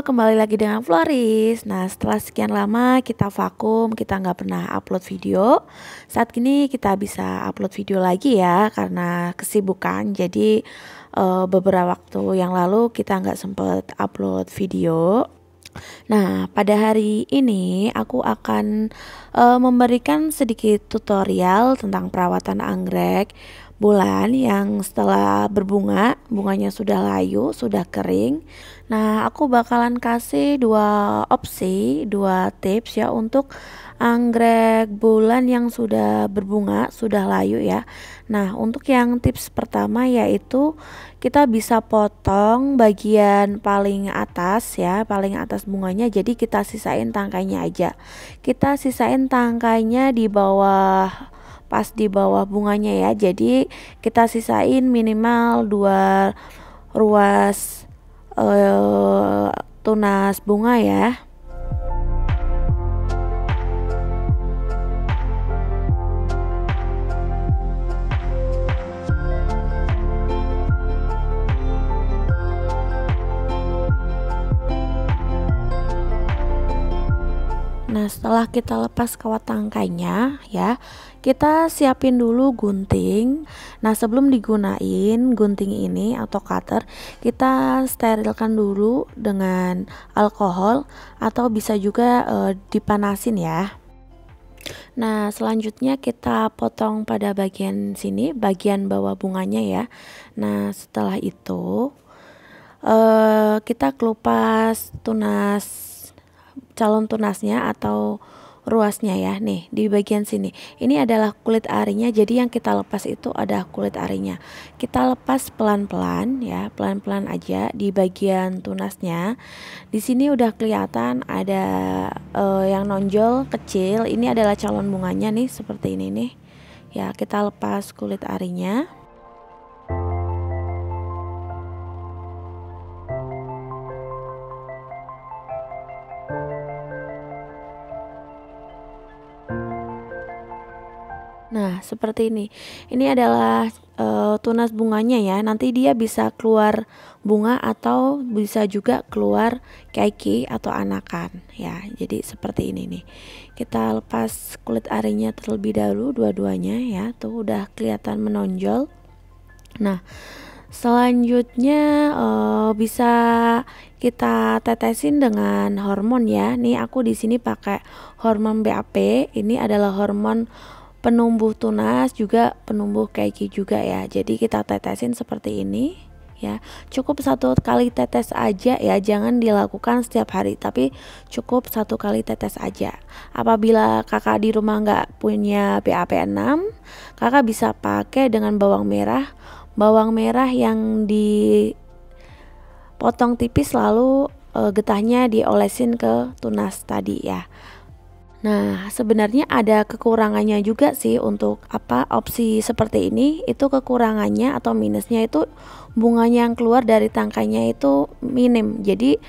kembali lagi dengan Floris. Nah, setelah sekian lama kita vakum, kita nggak pernah upload video. Saat ini kita bisa upload video lagi ya, karena kesibukan. Jadi beberapa waktu yang lalu kita nggak sempet upload video. Nah, pada hari ini aku akan memberikan sedikit tutorial tentang perawatan anggrek bulan yang setelah berbunga, bunganya sudah layu, sudah kering. Nah, aku bakalan kasih dua opsi, dua tips ya untuk anggrek bulan yang sudah berbunga, sudah layu ya. Nah, untuk yang tips pertama yaitu kita bisa potong bagian paling atas ya, paling atas bunganya, jadi kita sisain tangkainya aja. Kita sisain tangkainya di bawah, pas di bawah bunganya ya. Jadi kita sisain minimal 2 ruas tunas bunga ya. Nah, setelah kita lepas kawat tangkainya ya, kita siapin dulu gunting. Nah, sebelum digunain gunting ini atau cutter, kita sterilkan dulu dengan alkohol atau bisa juga dipanasin ya. Nah, selanjutnya kita potong pada bagian sini, bagian bawah bunganya ya. Nah, setelah itu kita kelupas calon tunasnya atau ruasnya ya. Nih di bagian sini, ini adalah kulit arinya, jadi yang kita lepas itu ada kulit arinya. Kita lepas pelan-pelan ya, pelan-pelan aja di bagian tunasnya. Di sini udah kelihatan ada yang nonjol kecil, ini adalah calon bunganya nih, seperti ini nih ya. Kita lepas kulit arinya. Nah, seperti ini. Ini adalah tunas bunganya ya. Nanti dia bisa keluar bunga atau bisa juga keluar keiki atau anakan ya. Jadi seperti ini nih. Kita lepas kulit arinya terlebih dahulu dua-duanya ya. Tuh udah kelihatan menonjol. Nah, selanjutnya bisa kita tetesin dengan hormon ya. Nih aku di sini pakai hormon BAP. Ini adalah hormon penumbuh tunas, juga penumbuh keiki juga ya. Jadi kita tetesin seperti ini ya. Cukup 1 kali tetes aja ya, jangan dilakukan setiap hari, tapi cukup 1 kali tetes aja. Apabila kakak di rumah nggak punya BAP 6, kakak bisa pakai dengan bawang merah yang dipotong tipis, lalu getahnya diolesin ke tunas tadi ya. Nah, sebenarnya ada kekurangannya juga sih untuk opsi seperti ini. Itu kekurangannya atau minusnya itu bunganya yang keluar dari tangkainya itu minim. Jadi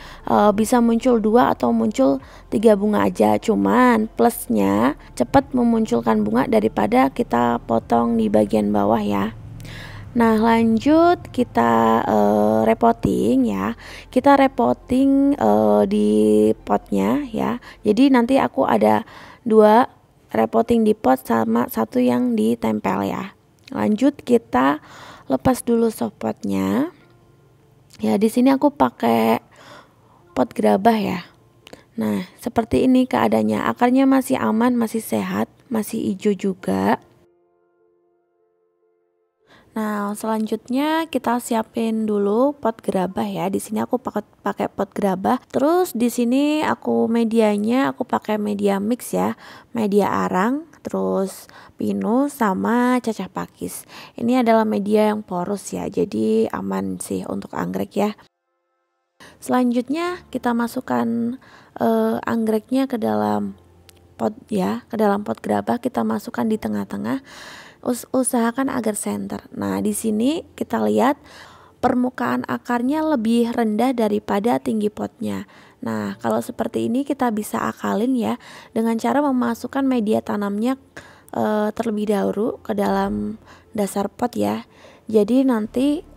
bisa muncul 2 atau muncul 3 bunga aja. Cuman plusnya cepat memunculkan bunga daripada kita potong di bagian bawah ya. Nah, lanjut kita repotting ya. Kita repotting di potnya ya. Jadi nanti aku ada 2 repotting di pot sama 1 yang ditempel ya. Lanjut kita lepas dulu softpotnya. Ya, di sini aku pakai pot gerabah ya. Nah, seperti ini keadaannya. Akarnya masih aman, masih sehat, masih hijau juga. Nah, selanjutnya kita siapin dulu pot gerabah ya. Di sini aku pakai pot gerabah. Terus di sini aku medianya aku pakai media mix ya. Media arang, terus pinus sama cacah pakis. Ini adalah media yang porous ya. Jadi aman sih untuk anggrek ya. Selanjutnya kita masukkan anggreknya ke dalam pot ya, ke dalam pot gerabah. Kita masukkan di tengah-tengah. Usahakan agar center. Nah, di sini kita lihat permukaan akarnya lebih rendah daripada tinggi potnya. Nah, kalau seperti ini kita bisa akalin ya dengan cara memasukkan media tanamnya terlebih dahulu ke dalam dasar pot ya. Jadi nanti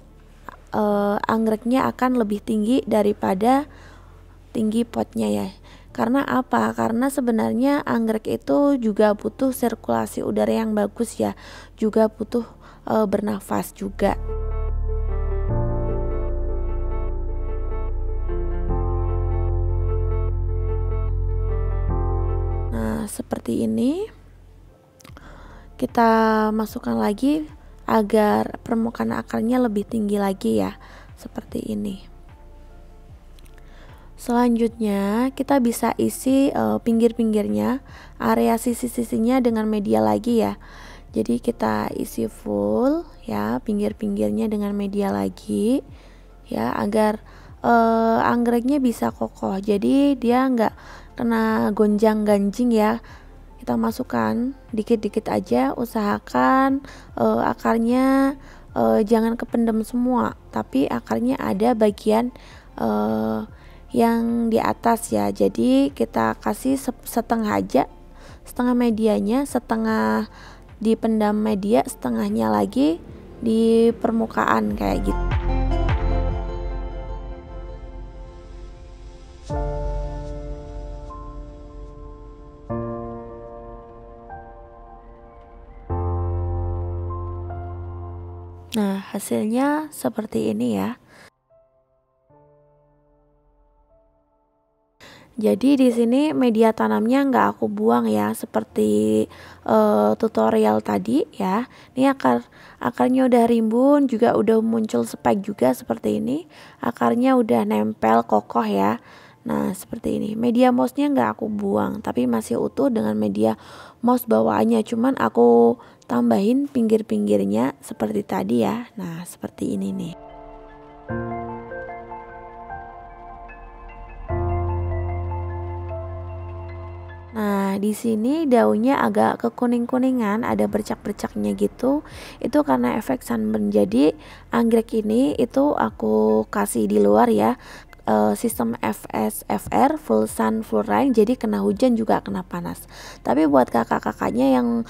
anggreknya akan lebih tinggi daripada tinggi potnya ya. Karena apa? Karena sebenarnya anggrek itu juga butuh sirkulasi udara yang bagus ya, juga butuh bernafas juga. Nah, seperti ini. Kita masukkan lagi agar permukaan akarnya lebih tinggi lagi ya, seperti ini. Selanjutnya kita bisa isi pinggir-pinggirnya, area sisi-sisinya dengan media lagi ya. Jadi kita isi full ya, pinggir-pinggirnya dengan media lagi ya, agar anggreknya bisa kokoh. Jadi dia nggak kena gonjang-ganjing ya. Kita masukkan dikit-dikit aja, usahakan akarnya jangan kependem semua, tapi akarnya ada bagian yang di atas ya. Jadi kita kasih setengah aja, setengah medianya, setengah dipendam media, setengahnya lagi di permukaan kayak gitu. Nah, hasilnya seperti ini ya. Jadi di sini media tanamnya nggak aku buang ya, seperti tutorial tadi ya. Ini akarnya udah rimbun, juga udah muncul spike juga seperti ini. Akarnya udah nempel kokoh ya. Nah, seperti ini. Media mouse-nya nggak aku buang, tapi masih utuh dengan media mouse bawaannya. Cuman aku tambahin pinggir-pinggirnya seperti tadi ya. Nah, seperti ini nih. Nah, di sini daunnya agak kekuning-kuningan, ada bercak-bercaknya gitu. Itu karena efek sunburn. Jadi anggrek ini itu aku kasih di luar ya. Sistem FSFR, full sun full rain, jadi kena hujan juga kena panas. Tapi buat kakak-kakaknya yang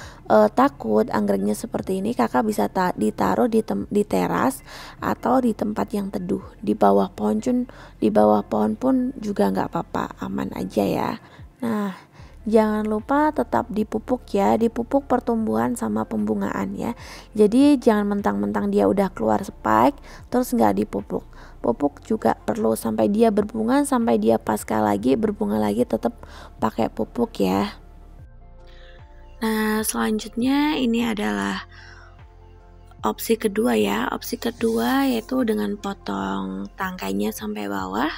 takut anggreknya seperti ini, kakak bisa ditaruh di teras atau di tempat yang teduh, di bawah pohon pun juga nggak apa-apa, aman aja ya. Nah, jangan lupa tetap dipupuk ya, dipupuk pertumbuhan sama pembungaan ya. Jadi jangan mentang-mentang dia udah keluar spike terus nggak dipupuk. Pupuk juga perlu sampai dia berbunga, sampai dia pasca lagi berbunga lagi, tetap pakai pupuk ya. Nah, selanjutnya ini adalah opsi kedua ya. Opsi kedua yaitu dengan potong tangkainya sampai bawah.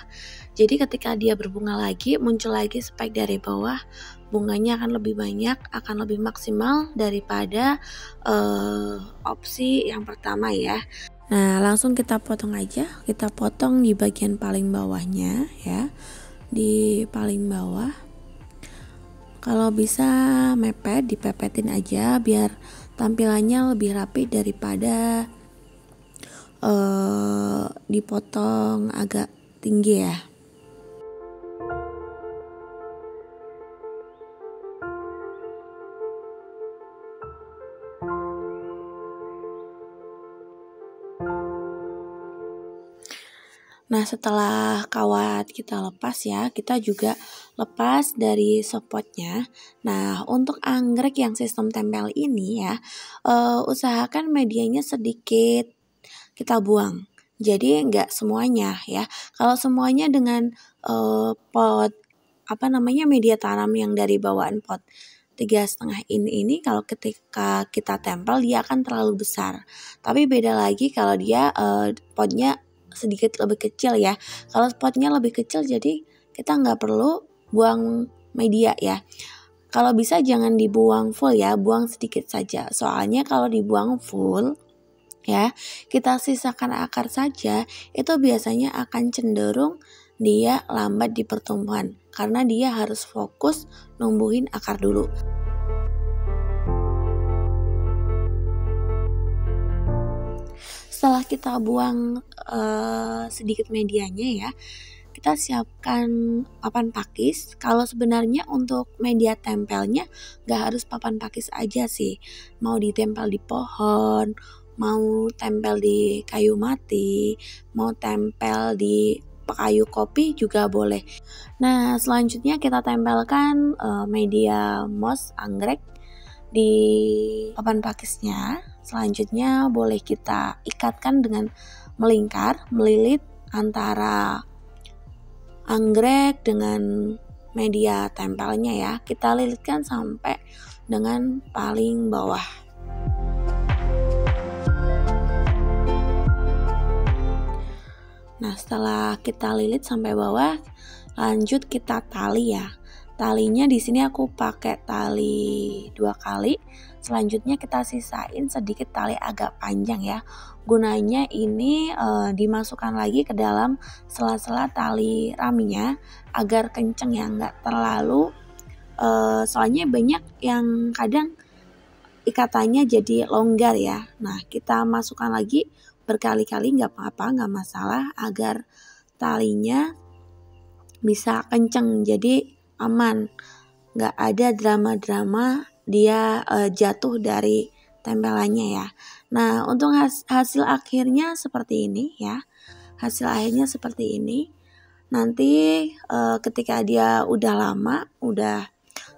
Jadi ketika dia berbunga lagi, muncul lagi spike dari bawah, bunganya akan lebih banyak, akan lebih maksimal daripada opsi yang pertama ya. Nah, langsung kita potong aja. Kita potong di bagian paling bawahnya ya, di paling bawah. Kalau bisa mepet, dipepetin aja biar tampilannya lebih rapi daripada dipotong agak tinggi ya. Nah, setelah kawat kita lepas ya, kita juga lepas dari spotnya. Nah, untuk anggrek yang sistem tempel ini ya, usahakan medianya sedikit kita buang. Jadi enggak semuanya ya. Kalau semuanya dengan pot media tanam yang dari bawaan pot 3,5 ini kalau ketika kita tempel dia akan terlalu besar. Tapi beda lagi kalau dia potnya sedikit lebih kecil ya. Kalau potnya lebih kecil jadi kita nggak perlu buang media ya. Kalau bisa jangan dibuang full ya, buang sedikit saja. Soalnya kalau dibuang full ya, kita sisakan akar saja, itu biasanya akan cenderung dia lambat di pertumbuhan karena dia harus fokus numbuhin akar dulu. Setelah kita buang sedikit medianya ya, kita siapkan papan pakis. Kalau sebenarnya untuk media tempelnya gak harus papan pakis aja sih, mau ditempel di pohon, mau tempel di kayu mati, mau tempel di kayu kopi juga boleh. Nah, selanjutnya kita tempelkan media moss anggrek di papan pakisnya. Selanjutnya boleh kita ikatkan dengan melingkar, melilit antara anggrek dengan media tempelnya ya. Kita lilitkan sampai dengan paling bawah. Nah, setelah kita lilit sampai bawah, lanjut kita tali ya. Talinya di sini aku pakai tali 2 kali. Selanjutnya kita sisain sedikit tali agak panjang ya. Gunanya ini dimasukkan lagi ke dalam sela-sela tali raminya agar kenceng ya, nggak terlalu. Soalnya banyak yang kadang ikatannya jadi longgar ya. Nah, kita masukkan lagi berkali-kali, nggak apa-apa, nggak masalah, agar talinya bisa kenceng, jadi aman, nggak ada drama-drama dia jatuh dari tempelannya ya. Nah, untuk hasil akhirnya seperti ini ya. Hasil akhirnya seperti ini. Nanti ketika dia udah lama, udah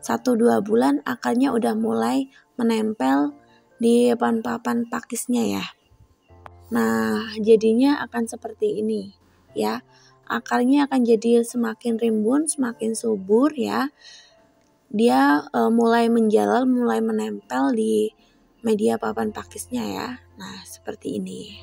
1-2 bulan, akarnya udah mulai menempel di papan pakisnya ya. Nah, jadinya akan seperti ini ya. Akarnya akan jadi semakin rimbun, semakin subur ya. Dia mulai menjalar, mulai menempel di media papan pakisnya ya. Nah, seperti ini.